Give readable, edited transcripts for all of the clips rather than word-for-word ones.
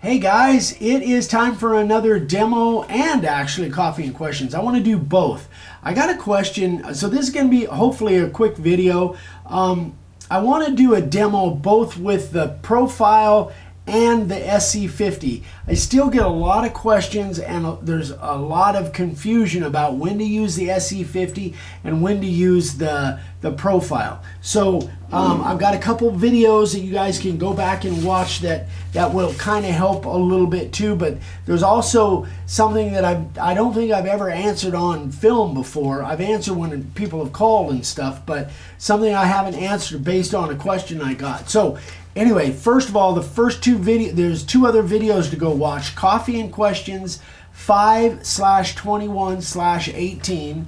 Hey guys, it is time for another demo and actually coffee and questions. I want to do both. I got a question, so this is going to be hopefully a quick video. I want to do a demo both with the profile and the SC-50. I still get a lot of questions and there's a lot of confusion about when to use the SC-50 and when to use the profile. So I've got a couple videos that you guys can go back and watch that will kind of help a little bit too, but there's also something that I don't think I've ever answered on film before. I've answered when people have called and stuff, but something I haven't answered based on a question I got. So anyway, first of all, the first two videos, there's two other videos to go watch. Coffee and Questions 5/21/18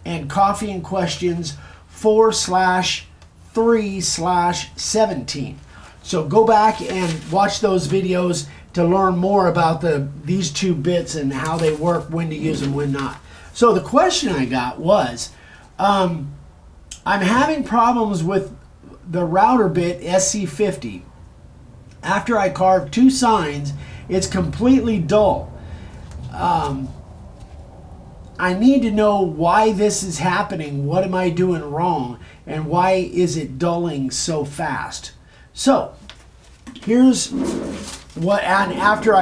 and Coffee and Questions 4/3/17. So go back and watch those videos to learn more about these two bits and how they work, when to use them, when not. So the question I got was, I'm having problems with the router bit SC-50. After I carve two signs, it's completely dull. I need to know why this is happening. What am I doing wrong? And why is it dulling so fast? So here's what, and after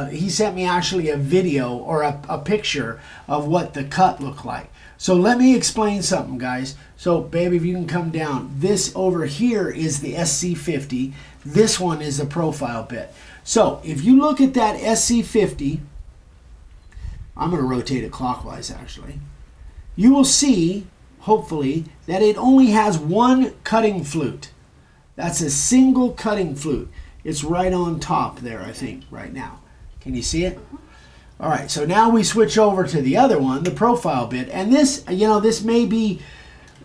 he sent me actually a video or a picture of what the cut looked like. So let me explain something, guys. So baby, if you can come down, this over here is the SC-50. This one is the profile bit. So if you look at that SC-50, I'm going to rotate it clockwise actually, you will see, hopefully, that it only has one cutting flute. That's a single cutting flute. It's right on top there, I think, right now. Can you see it? All right, so now we switch over to the other one, the profile bit. And this, this may be,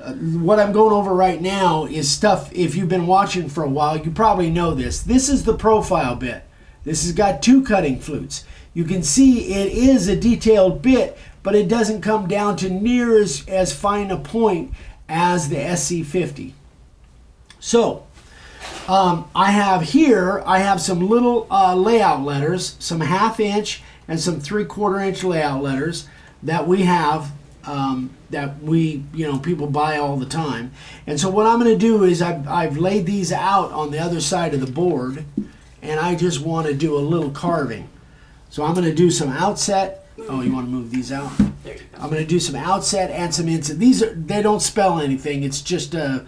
what I'm going over right now is stuff, if you've been watching for a while, you probably know this. This is the profile bit. This has got two cutting flutes. You can see it is a detailed bit, but it doesn't come down to near as fine a point as the SC-50. So I have some little layout letters, some 1/2 inch and some 3/4 inch layout letters that we have, that people buy all the time. And so what I'm going to do is I've laid these out on the other side of the board, and I just want to do a little carving. So I'm going to do some outset. Oh, you want to move these out? There you go. I'm going to do some outset and some inset. They don't spell anything. It's just a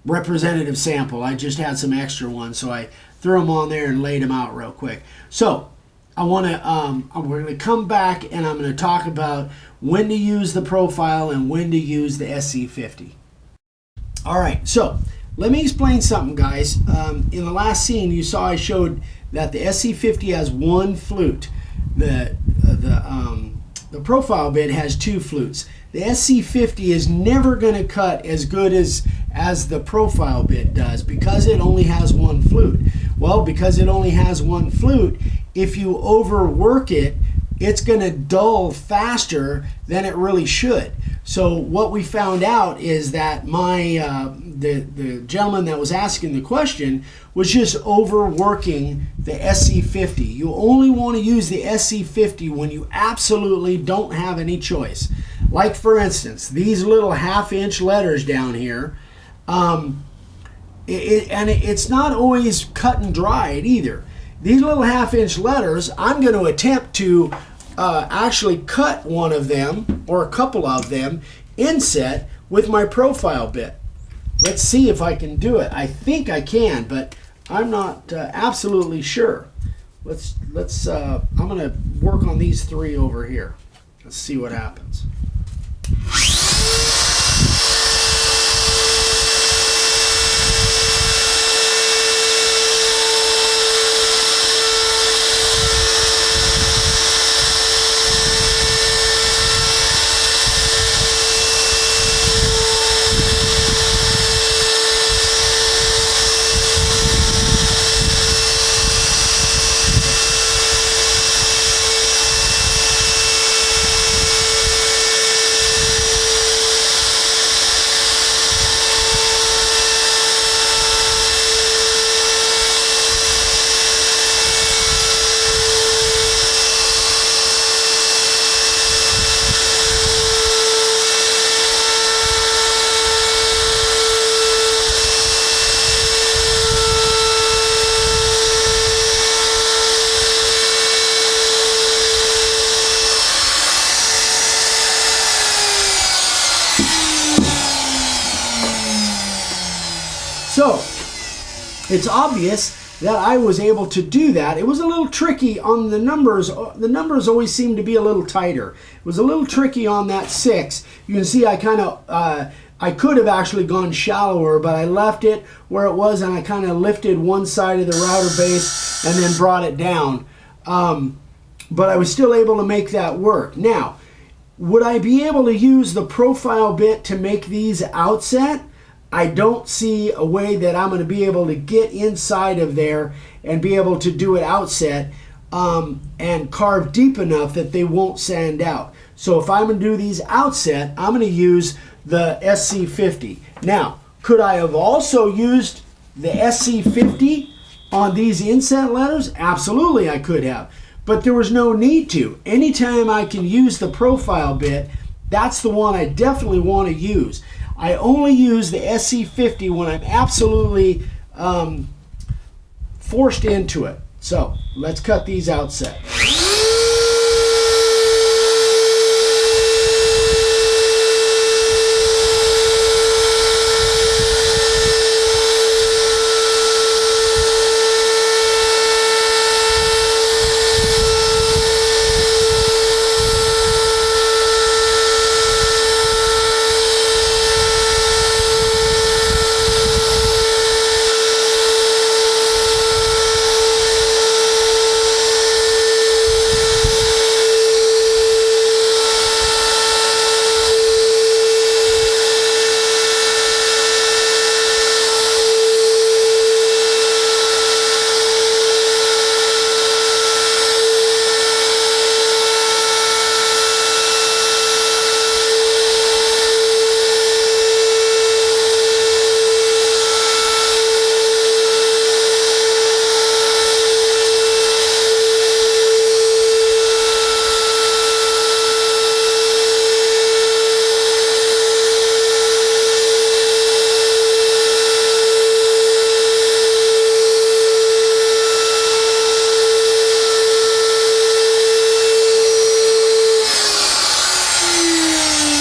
representative sample. I just had some extra ones, so I threw them on there and laid them out real quick. So we're going to come back and I'm going to talk about when to use the profile and when to use the SC-50. All right, so let me explain something, guys. In the last scene, you saw I showed that the SC-50 has one flute. The profile bit has two flutes. The SC-50 is never going to cut as good as the profile bit does because it only has one flute. Well, because it only has one flute, if you overwork it, it's going to dull faster than it really should. So what we found out is that the gentleman that was asking the question was just overworking the SC-50. You only want to use the SC-50 when you absolutely don't have any choice. Like for instance, these little 1/2 inch letters down here, it's not always cut and dried either. These little 1/2 inch letters, I'm going to attempt to actually cut one of them or a couple of them inset with my profile bit. Let's see if I can do it. I think I can, but I'm not absolutely sure. I'm going to work on these three over here. Let's see what happens. So it's obvious that I was able to do that. It was a little tricky on the numbers. The numbers always seem to be a little tighter. It was a little tricky on that 6. You can see I kind of, I could have actually gone shallower, but I left it where it was, and I kind of lifted one side of the router base and then brought it down. But I was still able to make that work. Now, would I be able to use the profile bit to make these outset? I don't see a way that I'm going to be able to get inside of there and be able to do it outset and carve deep enough that they won't sand out. So if I'm going to do these outset, I'm going to use the SC-50. Now, could I have also used the SC-50 on these inset letters? Absolutely, I could have. But there was no need to. Anytime I can use the profile bit, that's the one I definitely want to use. I only use the SC-50 when I'm absolutely forced into it. So let's cut these outset.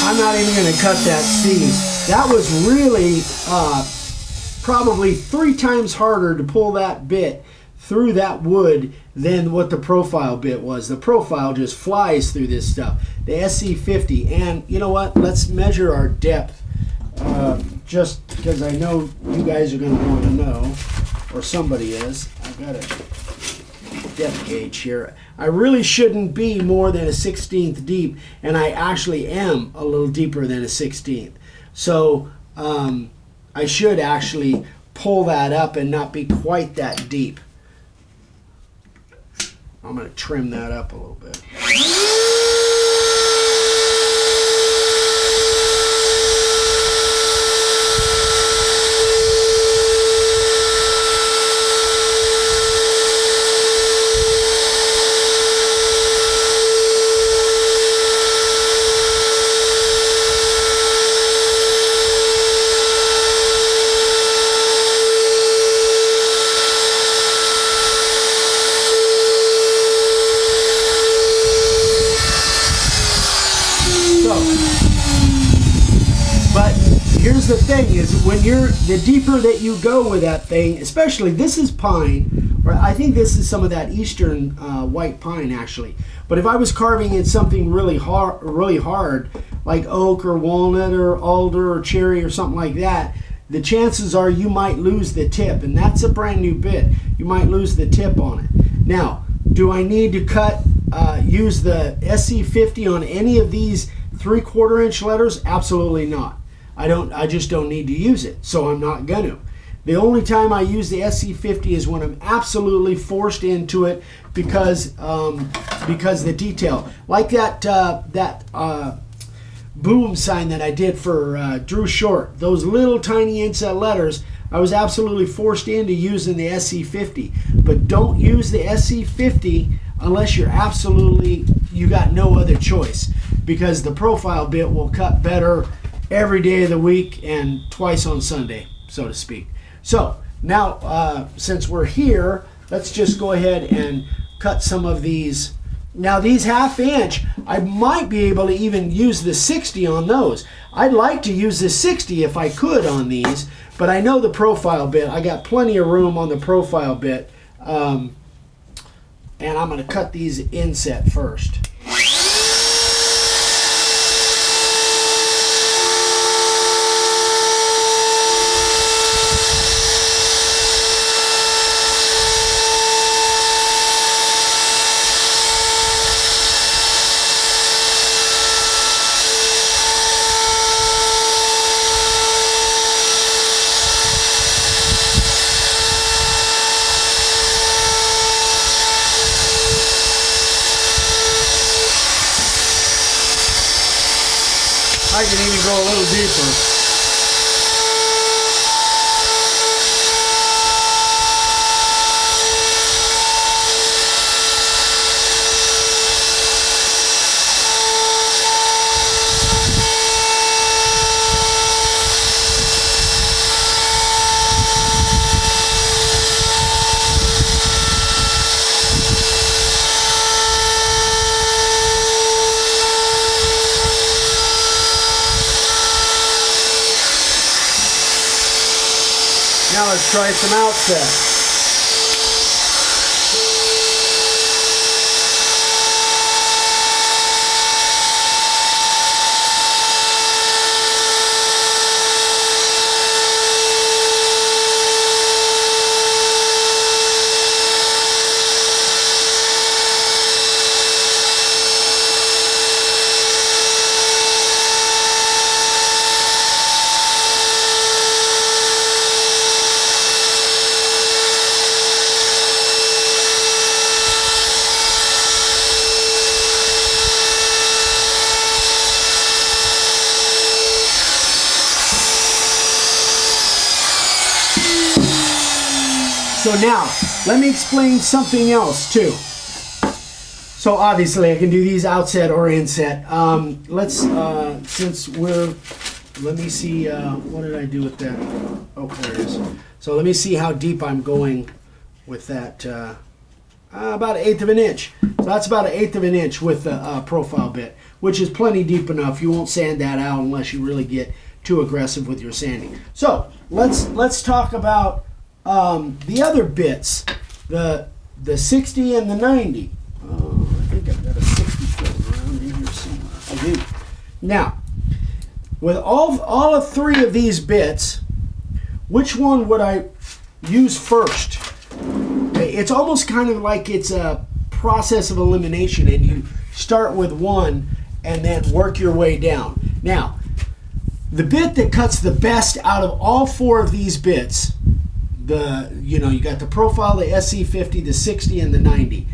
I'm not even going to cut that C. That was really probably 3 times harder to pull that bit through that wood than what the profile bit was. The profile just flies through this stuff. The SC-50. And you know what? Let's measure our depth. Just because I know you guys are going to want to know, or somebody is. I've got a depth gauge here. I really shouldn't be more than a 1/16 deep, and I actually am a little deeper than a 1/16. So I should actually pull that up and not be quite that deep. I'm going to trim that up a little bit. Here's the thing is when the deeper that you go with that thing, especially this is pine, or I think this is some of that eastern white pine actually. But if I was carving in something really hard, like oak or walnut or alder or cherry or something like that, the chances are you might lose the tip, and that's a brand new bit. You might lose the tip on it. Now, do I need to use the SC-50 on any of these 3/4 inch letters? Absolutely not. I just don't need to use it, so I'm not going to. The only time I use the SC-50 is when I'm absolutely forced into it because the detail, like that boom sign that I did for Drew Short, those little tiny inset letters, I was absolutely forced into using the SC-50. But don't use the SC-50 unless you got no other choice, because the profile bit will cut better every day of the week and twice on Sunday, so to speak. So now, since we're here, let's just go ahead and cut some of these. Now these 1/2 inch, I might be able to even use the 60 on those. I'd like to use the 60 if I could on these, but I know the profile bit. I got plenty of room on the profile bit. And I'm going to cut these inset first. I can even go a little deeper. Now let's try some outset. So now, let me explain something else too. So obviously I can do these outset or inset. Let me see, what did I do with that? Oh, there it is. So let me see how deep I'm going with that. About 1/8 of an inch. So that's about 1/8 of an inch with the profile bit, which is plenty deep enough. You won't sand that out unless you really get too aggressive with your sanding. So let's talk about the other bits, the 60 and the 90. I think I've got a 60 floating around in here somewhere. I do. Now, with all of 3 of these bits, which one would I use first? It's almost kind of like it's a process of elimination, and you start with one and then work your way down. Now, the bit that cuts the best out of all 4 of these bits, you got the profile, the SC-50, the 60, and the 90.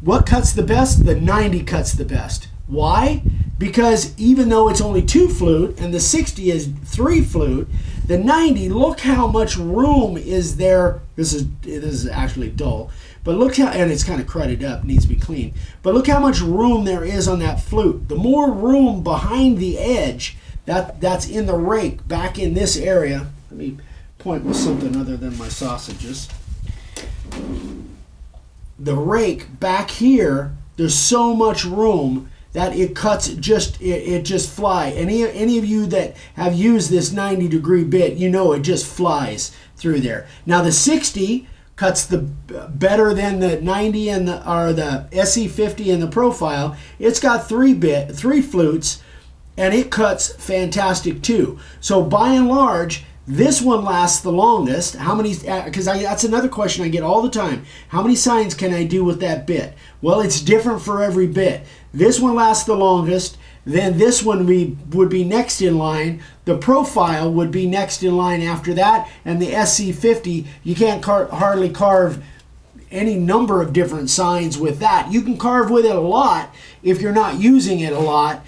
What cuts the best? The 90 cuts the best. Why? Because even though it's only 2 flute and the 60 is 3 flute, the 90, look how much room is there. This is actually dull, but look how, and it's kind of crudted up, needs to be cleaned. But look how much room there is on that flute. The more room behind the edge that's in the rake back in this area. Let me point with something other than my sausages. The rake back here, there's so much room that it cuts it just fly. Any of you that have used this 90-degree bit, you know it just flies through there. Now the 60 cuts the better than the 90 and the SC-50 and the profile. It's got 3 flutes, and it cuts fantastic too. So by and large, this one lasts the longest. How many? Because that's another question I get all the time. How many signs can I do with that bit? Well, it's different for every bit. This one lasts the longest. Then this one would be next in line. The profile would be next in line after that. And the SC-50, you can't hardly carve any number of different signs with that. You can carve with it a lot if you're not using it a lot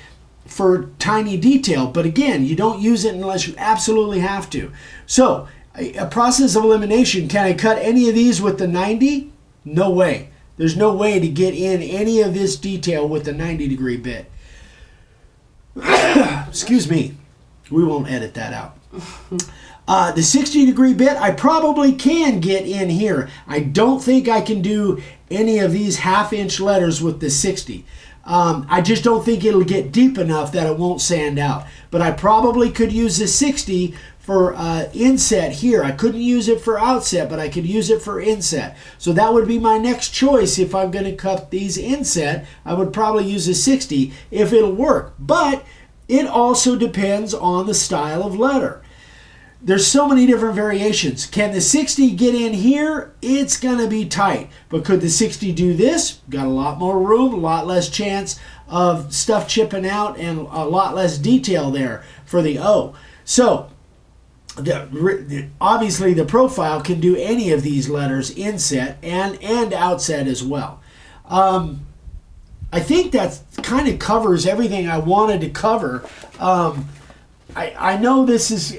for tiny detail, but again, you don't use it unless you absolutely have to. So a process of elimination, can I cut any of these with the 90? No way. There's no way to get in any of this detail with the 90-degree bit. Excuse me, we won't edit that out. The 60-degree bit, I probably can get in here. I don't think I can do any of these half-inch letters with the 60. I just don't think it'll get deep enough that it won't sand out. But I probably could use the 60 inset here. I couldn't use it for outset, but I could use it for inset. So that would be my next choice. If I'm going to cut these inset, I would probably use a 60 if it'll work. But it also depends on the style of letter. There's so many different variations. Can the 60 get in here? It's going to be tight. But could the 60 do this? Got a lot more room, a lot less chance of stuff chipping out, and a lot less detail there for the O. So obviously the profile can do any of these letters, inset and outset as well. I think that kind of covers everything I wanted to cover. I know this is,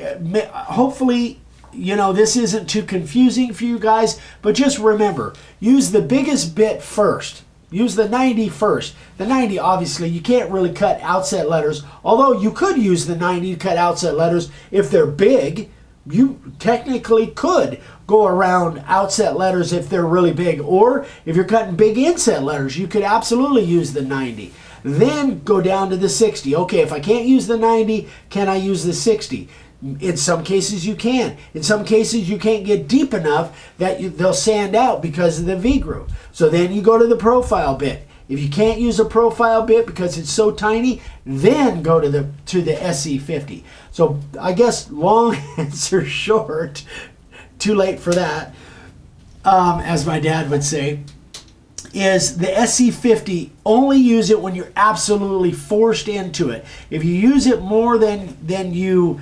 hopefully, this isn't too confusing for you guys, but just remember, use the biggest bit first. Use the 90 first. The 90, obviously, you can't really cut outset letters, although you could use the 90 to cut outset letters if they're big. You technically could go around outset letters if they're really big, or if you're cutting big inset letters, you could absolutely use the 90. Then go down to the 60. Okay, if I can't use the 90, can I use the 60? In some cases you can. In some cases you can't get deep enough that they'll sand out because of the V groove. So then you go to the profile bit. If you can't use a profile bit because it's so tiny, then go to the SC-50. So I guess long answer short, too late for that, as my dad would say, is the SC-50, only use it when you're absolutely forced into it. If you use it more than you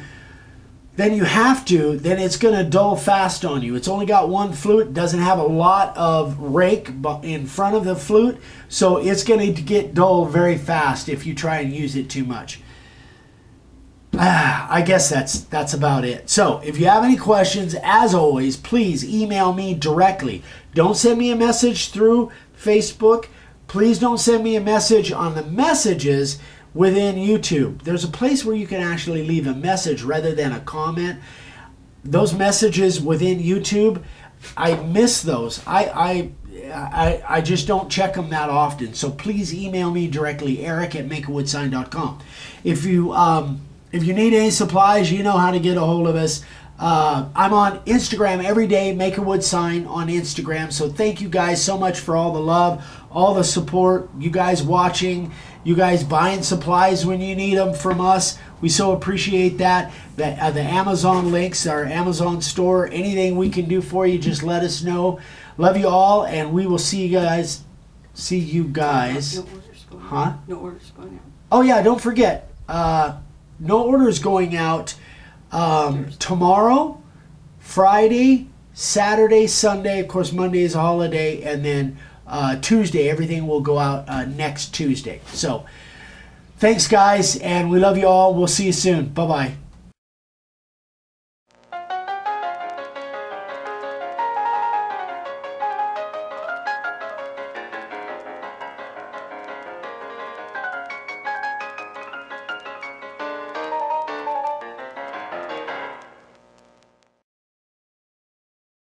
have to, then it's going to dull fast on you. It's only got one flute, doesn't have a lot of rake in front of the flute, so it's going to get dull very fast if you try and use it too much. I guess that's about it. So if you have any questions, as always, please email me directly. Don't send me a message through Facebook. Please don't send me a message on the messages within YouTube. There's a place where you can actually leave a message rather than a comment. Those messages within YouTube, I miss those. I just don't check them that often. So please email me directly, eric@makeawoodsign.com. If you need any supplies, you know how to get a hold of us. I'm on Instagram every day, Make a Wood Sign on Instagram. So thank you guys so much for all the love, all the support, you guys watching, you guys buying supplies when you need them from us. We so appreciate that. The Amazon links, our Amazon store, anything we can do for you, just let us know. Love you all, and we will see you guys. No orders going out. No orders going out. Oh yeah, don't forget. No orders going out tomorrow, Friday, Saturday, Sunday. Of course, Monday is a holiday, and then Tuesday, everything will go out next Tuesday. So thanks, guys, and we love you all. We'll see you soon. Bye-bye.